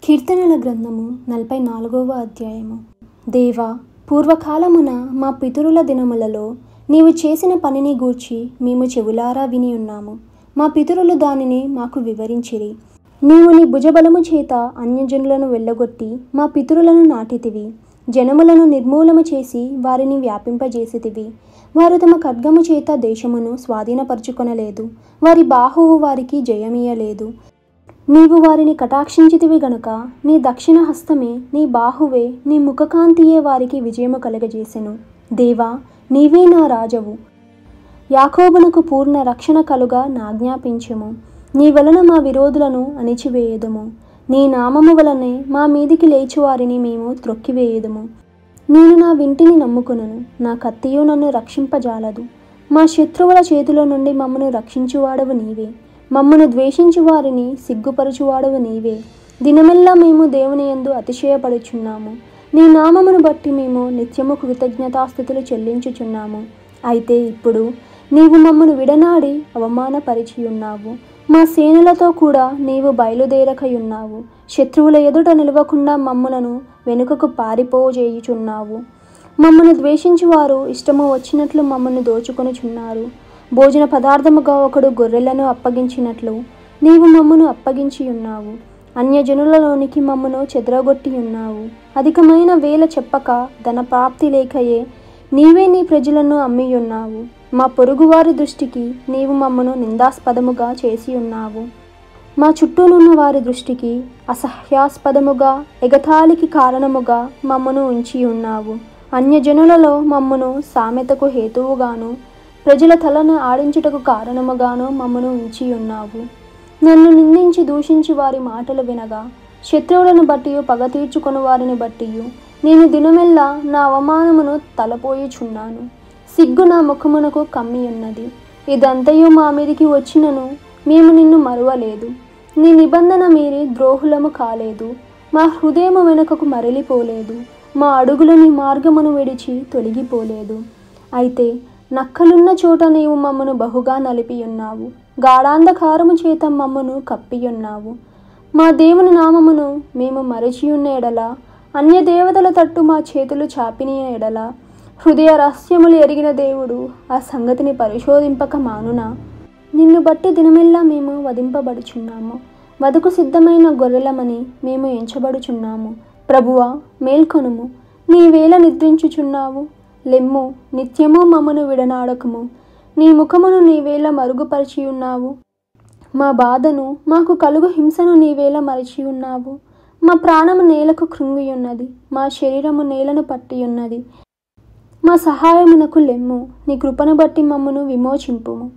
కీర్తనల గ్రంథము 44వ అధ్యాయము. దేవా, పూర్వకాలమున మా పితరుల దినములలో నీవు చేసిన పనిని గూర్చి మేము చెవులారా విని ఉన్నాము. మా పితరులు దానిని మాకు వివరించిరి. నీవు నీ భుజబలము చేత అన్యజనులను వెళ్ళగొట్టి మా పితరులను నాటితివి. జనములను నిర్మూలము చేసి వారిని వ్యాపింపజేసితివి. వారు తమ ఖడ్గము చేత దేశమును స్వాధీనపరుచుకొనలేదు. వారి బాహువు వారికి జయమీయలేదు. నీవు వారిని కటాక్షించితివి గనుక నీ దక్షిణ హస్తమే, నీ బాహువే, నీ ముఖకాంతియే వారికి విజయము కలగజేసెను. దేవా, నీవే నా రాజవు. యాకోబునకు పూర్ణ రక్షణ కలుగా నాజ్ఞాపించుము. నీ వలన మా విరోధులను అణిచివేయదుము. నీ నామము వలనే మా మీదికి లేచువారిని మేము త్రొక్కివేయదుము. నేను నా వింటిని నమ్ముకునను, నా కత్తియు నన్ను రక్షింపజాలదు. మా శత్రువుల చేతిలో నుండి మమ్మను రక్షించువాడవు నీవే. మమ్మను ద్వేషించు వారిని సిగ్గుపరచువాడవు నీవే. దినమెల్లా మేము దేవుని యందు అతిశయపడుచున్నాము. నీ నామమును బట్టి మేము నిత్యము కృతజ్ఞతాస్తుతులు చెల్లించుచున్నాము. అయితే ఇప్పుడు నీవు మమ్మను విడనాడి అవమానపరిచియున్నావు. మా సేనలతో కూడా నీవు బయలుదేరకయున్నావు. శత్రువుల ఎదుట నిలవకుండా మమ్ములను వెనుకకు పారిపోజేయుచున్నావు. మమ్మను ద్వేషించువారు ఇష్టము వచ్చినట్లు మమ్మను దోచుకొనుచున్నారు. భోజన పదార్థముగా ఒకడు గొర్రెలను అప్పగించినట్లు నీవు మమ్మను అప్పగించి ఉన్నావు. అన్యజనులలోనికి మమ్మను చెదరగొట్టి ఉన్నావు. అధికమైన వేల చెప్పక ధన ప్రాప్తి లేకయే నీవే నీ ప్రజలను అమ్మియున్నావు. మా పొరుగువారి దృష్టికి నీవు మమ్మను నిందాస్పదముగా చేసి ఉన్నావు. మా చుట్టూనున్న వారి దృష్టికి అసహ్యాస్పదముగా, ఎగతాళికి కారణముగా మమ్మను ఉంచి ఉన్నావు. అన్యజనులలో మమ్మను సామెతకు హేతువుగాను, ప్రజల తలను ఆడించుటకు కారణముగాను మమ్మను ఉంచి ఉన్నావు. నన్ను నిందించి దూషించి వారి మాటలు వినగా, శత్రువులను బట్టి పగ తీర్చుకొని వారిని బట్టి నేను దినమెల్లా నా అవమానమును తలపోయిచున్నాను. సిగ్గు నా ముఖమునకు కమ్మి ఉన్నది. ఇదంతయు మా మీదికి వచ్చినను మేము నిన్ను మరువలేదు. నీ నిబంధన మీరి ద్రోహులము కాలేదు. మా హృదయము వెనుకకు మరలిపోలేదు. మా అడుగులు నీ మార్గమును విడిచి తొలగిపోలేదు. అయితే నక్కలున్న చోట నీవు మమ్మను బహుగా నలిపియున్నావు. గాఢాంధకారము చేత మమ్మను కప్పియున్నావు. మా దేవుని నామమును మేము మరచియున్న ఎడల, అన్య దేవతల తట్టు మా చేతులు చాపిన ఎడల, హృదయ రహస్యములు ఎరిగిన దేవుడు ఆ సంగతిని పరిశోధింపక మానునా? నిన్ను బట్టి దినమెల్లా మేము వధింపబడుచున్నాము. వధకు సిద్ధమైన గొర్రెలమని మేము ఎంచబడుచున్నాము. ప్రభువా, మేల్కొనుము. నీవేళ నిద్రించుచున్నావు? లెమ్ము, నిత్యము మమ్మను విడనాడకము. నీ ముఖమును నీవేళ మరుగుపరిచియున్నావు. మా బాధను, మాకు కలుగు హింసను నీవేళ మరచియున్నావు. మా ప్రాణము నేలకు కృంగియున్నది. మా శరీరము నేలను పట్టియున్నది. మా సహాయమునకు లెమ్ము. నీ కృపను బట్టి మమ్మను విమోచింపుము.